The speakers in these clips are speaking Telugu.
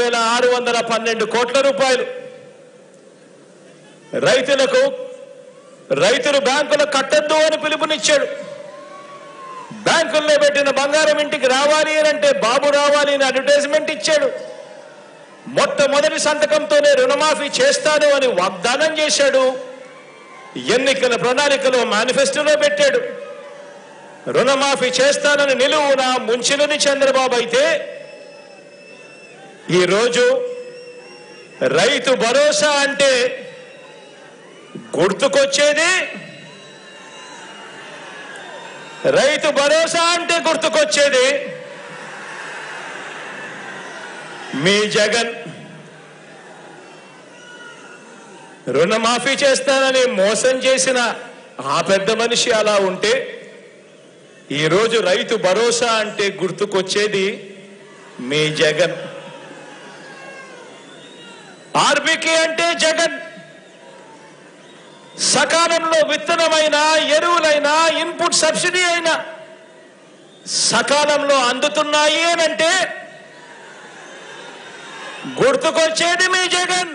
2,612 కోట్ల రూపాయలు రైతులు బ్యాంకులకు కట్టద్దు అని పిలుపునిచ్చాడు. బ్యాంకుల్లో పెట్టిన బంగారం ఇంటికి రావాలి అంటే బాబు రావాలి అని అడ్వర్టైజ్మెంట్ ఇచ్చాడు. మొట్టమొదటి సంతకంతోనే రుణమాఫీ చేస్తాను అని వాగ్దానం చేశాడు. ఎన్నికల ప్రణాళికలో మేనిఫెస్టోలో పెట్టాడు. రుణమాఫీ చేస్తానని నిలువున ముంచినది చంద్రబాబు అయితే ఈరోజు రైతు భరోసా అంటే గుర్తుకొచ్చేది మీ జగన్. రుణమాఫీ చేస్తానని మోసం చేసిన ఆ పెద్ద మనిషి అలా ఉంటే ఈరోజు రైతు భరోసా అంటే గుర్తుకొచ్చేది మీ జగన్. ఆర్బీకే అంటే జగన్. సకాలంలో విత్తనమైన ఎరువులైనా ఇన్పుట్ సబ్సిడీ అయినా సకాలంలో అందుతున్నాయి అనంటే గుర్తుకొచ్చేది మీ జగన్.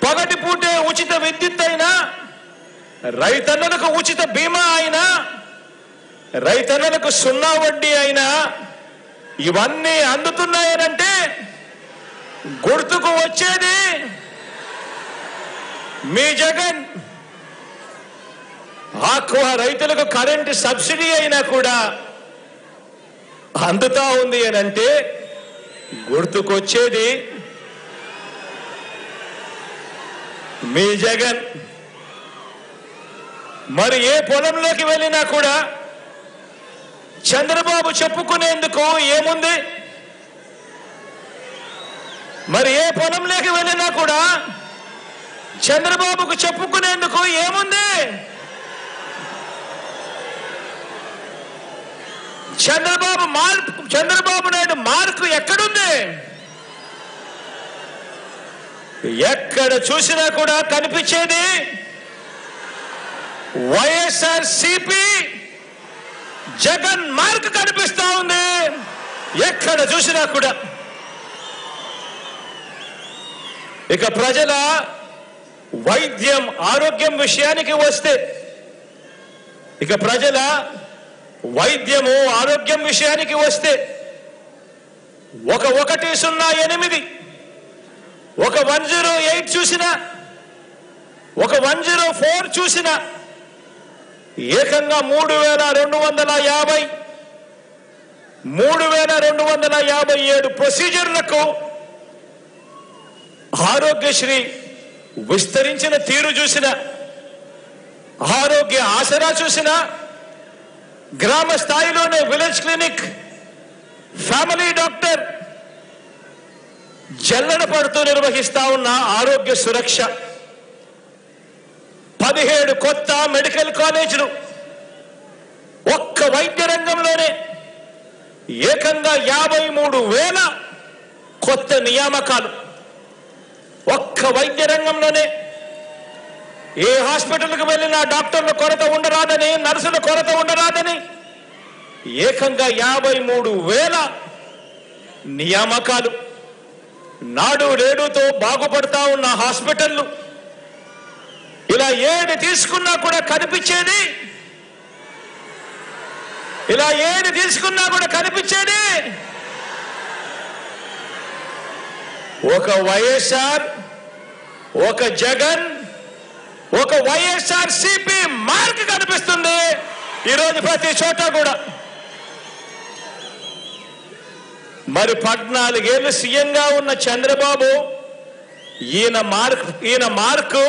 పగటి పూటే ఉచిత విద్యుత్ అయినా, రైతన్నలకు ఉచిత బీమా అయినా, రైతన్నలకు 0 వడ్డీ అయినా ఇవన్నీ అందుతున్నాయనంటే గుర్తుకు వచ్చేది మీ జగన్. ఆక్వా రైతులకు కరెంటు సబ్సిడీ అయినా కూడా అందుతా ఉంది అనంటే గుర్తుకొచ్చేది మీ జగన్. మరి ఏ పొలంలోకి వెళ్ళినా కూడా చంద్రబాబు చెప్పుకునేందుకు ఏముంది? మరి ఏ పొలంలోకి వెళ్ళినా కూడా చంద్రబాబుకు చెప్పుకునేందుకు ఏముంది? చంద్రబాబు నాయుడు మార్కు ఎక్కడుంది? ఎక్కడ చూసినా కూడా కనిపించేది వైఎస్ఆర్సీపీ జగన్ మార్క్ కనిపిస్తా ఉంది. ఎక్కడ చూసినా కూడా. ఇక ప్రజల వైద్యం ఆరోగ్యం విషయానికి వస్తే, ఒక 108 ఒక 108 చూసినా, ఒక 104 చూసినా ఏకంగా 3,257 ప్రొసీజర్లకు ఆరోగ్యశ్రీ విస్తరించిన తీరు చూసిన, ఆరోగ్య ఆసరా చూసిన, గ్రామ స్థాయిలోనే విలేజ్ క్లినిక్, ఫ్యామిలీ డాక్టర్ జల్లెడ పడుతూ నిర్వహిస్తా ఉన్న ఆరోగ్య సురక్ష, 17 కొత్త మెడికల్ కాలేజీలు, ఒక్క వైద్య రంగంలోనే ఏకంగా 53,000 కొత్త నియామకాలు. ఒక్క వైద్య రంగంలోనే ఏ హాస్పిటల్కి వెళ్ళినా డాక్టర్ల కొరత ఉండరాదని, నర్సుల కొరత ఉండరాదని ఏకంగా 53,000 నియామకాలు. నాడు నేడుతో బాగుపడతా ఉన్న హాస్పిటళ్లు ఇలా ఏది తీసుకున్నా కూడా కనిపించేది, ఒక వైఎస్ఆర్, ఒక జగన్, ఒక వైఎస్ఆర్సీపీ మార్క్ కనిపిస్తుంది ఈరోజు ప్రతి చోట కూడా. మరి 14 ఏళ్ళు సీఎంగా ఉన్న చంద్రబాబు ఈయన మార్కు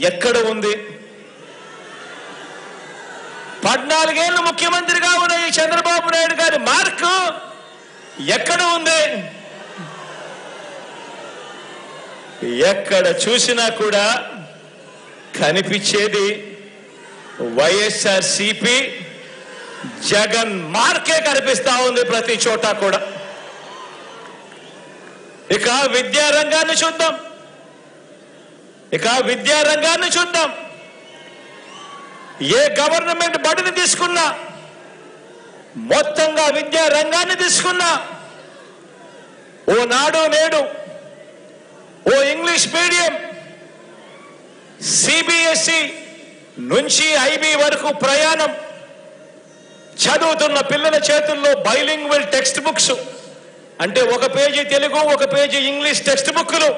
ఎక్కడ ఉంది? 14 ఏళ్ళు ముఖ్యమంత్రిగా ఉన్న ఈ చంద్రబాబు నాయుడు గారి మార్కు ఎక్కడ ఉంది? ఎక్కడ చూసినా కూడా కనిపించేది వైఎస్ఆర్సీపీ జగన్ మార్కే కనిపిస్తా ఉంది ప్రతి చోట కూడా. ఇక విద్యారంగాన్ని చూద్దాం. ఏ గవర్నమెంట్ బడిని తీసుకున్నా, మొత్తంగా విద్యారంగాన్ని తీసుకున్నా నాడు నేడు, ఓ ఇంగ్లీష్ మీడియం, సిబిఎస్ఈ నుంచి ఐబీ వరకు ప్రయాణం చదువుతున్న పిల్లల చేతుల్లో బైలింగ్వల్ టెక్స్ట్ బుక్స్, అంటే ఒక పేజీ తెలుగు ఒక పేజీ ఇంగ్లీష్ టెక్స్ట్ బుక్లు,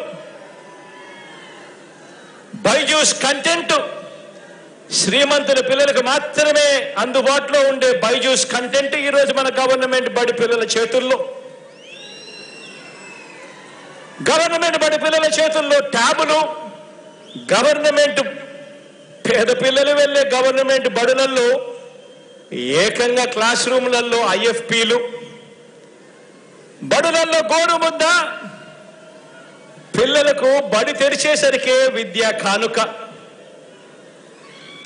బైజూస్ కంటెంట్, శ్రీమంతుల పిల్లలకు మాత్రమే అందుబాటులో ఉండే బైజూస్ కంటెంట్ ఈరోజు మన గవర్నమెంట్ బడి పిల్లల చేతుల్లో. గవర్నమెంట్ బడి పిల్లల చేతుల్లో ట్యాబులు, గవర్నమెంట్ పేద పిల్లలు వెళ్ళే గవర్నమెంట్ బడులలో ఏకంగా క్లాస్ రూమ్లలో ఐఎఫ్పీలు, బడులలో గోరుముద్ద, పిల్లలకు బడి తెరిచేసరికే విద్యా కానుక.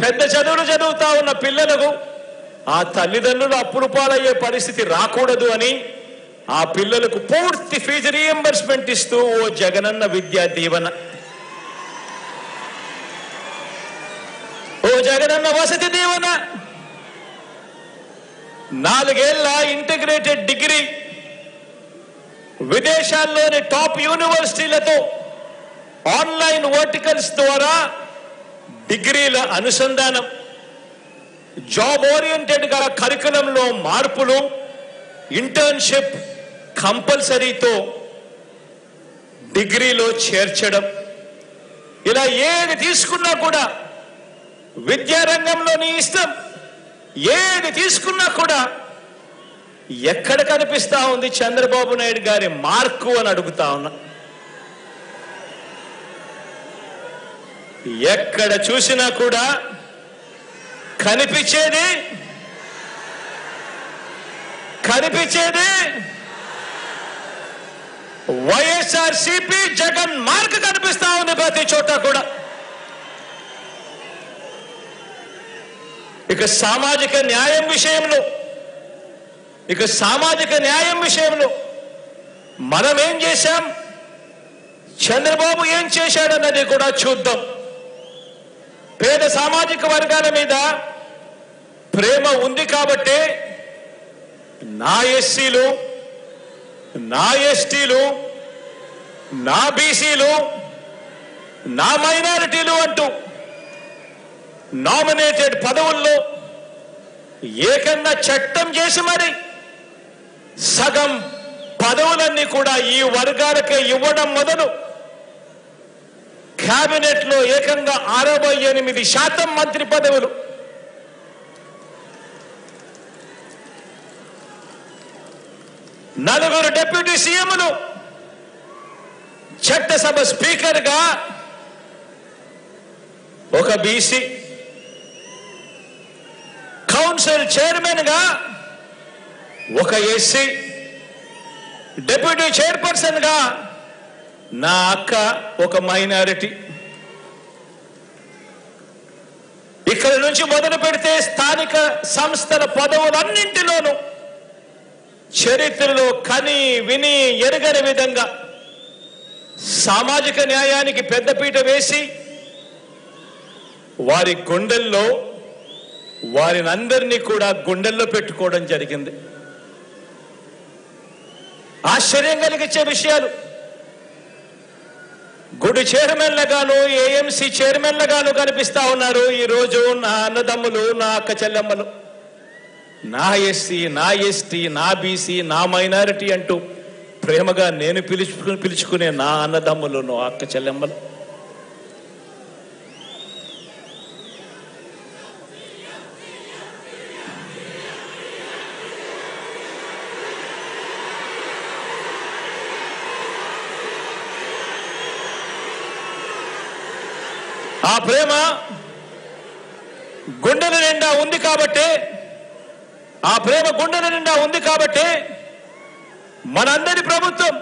పెద్ద చదువులు చదువుతా ఉన్న పిల్లలకు ఆ తల్లిదండ్రులు అప్పులు పాలయ్యే పరిస్థితి రాకూడదు అని ఆ పిల్లలకు పూర్తి ఫీజు రీఎంబర్స్మెంట్ ఇస్తూ ఓ జగనన్న విద్యా దీవెన, ఓ జగనన్న వసతి దీవెన, 4 ఏళ్ల ఇంటిగ్రేటెడ్ డిగ్రీ, విదేశాల్లోని టాప్ యూనివర్సిటీలతో ఆన్లైన్ వర్టికల్స్ ద్వారా డిగ్రీల అనుసంధానం, జాబ్ ఓరియంటెడ్గా కరికులంలో మార్పులు, ఇంటర్న్షిప్ కంపల్సరీతో డిగ్రీలో చేర్చడం. ఇలా ఏది తీసుకున్నా కూడా విద్యారంగంలో నీ ఇష్టం, ఏది తీసుకున్నా కూడా ఎక్కడ కనిపిస్తా ఉంది చంద్రబాబు నాయుడు గారి మార్కు అని అడుగుతా ఉన్నా. ఎక్కడ చూసినా కూడా కనిపించేది వైఎస్ఆర్సీపీ జగన్ మార్క్ కనిపిస్తా ఉంది ప్రతి చోట కూడా. ఇక సామాజిక న్యాయం విషయంలో మనం ఏం చేశాం, చంద్రబాబు ఏం చేశాడన్నది కూడా చూద్దాం. పేద సామాజిక వర్గాల మీద ప్రేమ ఉంది కాబట్టి నా ఎస్సీలు, నా ఎస్టీలు, నా బీసీలు, నా మైనారిటీలు అంటూ నామినేటెడ్ పదవుల్లో ఏకంగా చట్టం చేసి మరి సగం పదవులన్నీ కూడా ఈ వర్గాలకే ఇవ్వడం మొదలు కేబినెట్ లో ఏకంగా 68% మంత్రి పదవులు, 4 డిప్యూటీ సీఎంలు, చట్టసభ స్పీకర్ గా ఒక బీసీ, కౌన్సిల్ చైర్మన్ గా ఒక ఎస్సీ, డిప్యూటీ చైర్పర్సన్ గా నా అక్క ఒక మైనారిటీ. ఇక్కడ నుంచి మొదలు పెడితే స్థానిక సంస్థల పదవులన్నింటిలోనూ చరిత్రలో కని విని ఎరగని విధంగా సామాజిక న్యాయానికి పెద్దపీట వేసి వారి గుండెల్లో వారిని అందరినీ కూడా గుండెల్లో పెట్టుకోవడం జరిగింది. ఆశ్చర్యం కలిగించే విషయాలు. గుడి చైర్మన్లుగాను, ఏఎంసీ చైర్మన్లుగాను కనిపిస్తా ఉన్నారు ఈరోజు నా అన్నదమ్ములు, నా అక్క చెల్లెమ్మలు, నా ఎస్సీ, నా ఎస్టీ, నా బీసీ, నా మైనారిటీ అంటూ ప్రేమగా నేను పిలుచుకునే నా అన్నదమ్ములు, నా అక్క చెల్లెమ్మలు. ఆ ప్రేమ గుండెల నిండా ఉంది కాబట్టి మనందరి ప్రభుత్వం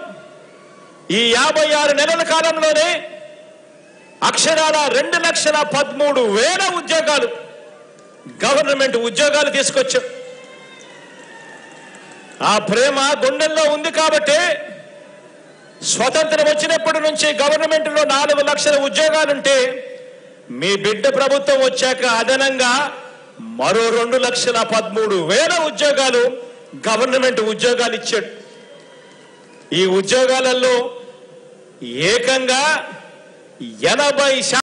ఈ 56 నెలల కాలంలోనే అక్షరాల 2,13,000 ఉద్యోగాలు, గవర్నమెంట్ ఉద్యోగాలు తీసుకొచ్చాం. ఆ ప్రేమ గుండెల్లో ఉంది కాబట్టి స్వతంత్రం వచ్చినప్పటి నుంచి గవర్నమెంట్లో 4 లక్షల ఉద్యోగాలుంటే మీ బిడ్డ ప్రభుత్వం వచ్చాక అదనంగా మరో 2,13,000 ఉద్యోగాలు గవర్నమెంట్ ఉద్యోగాలు ఇచ్చాడు. ఈ ఉద్యోగాలలో ఏకంగా 80%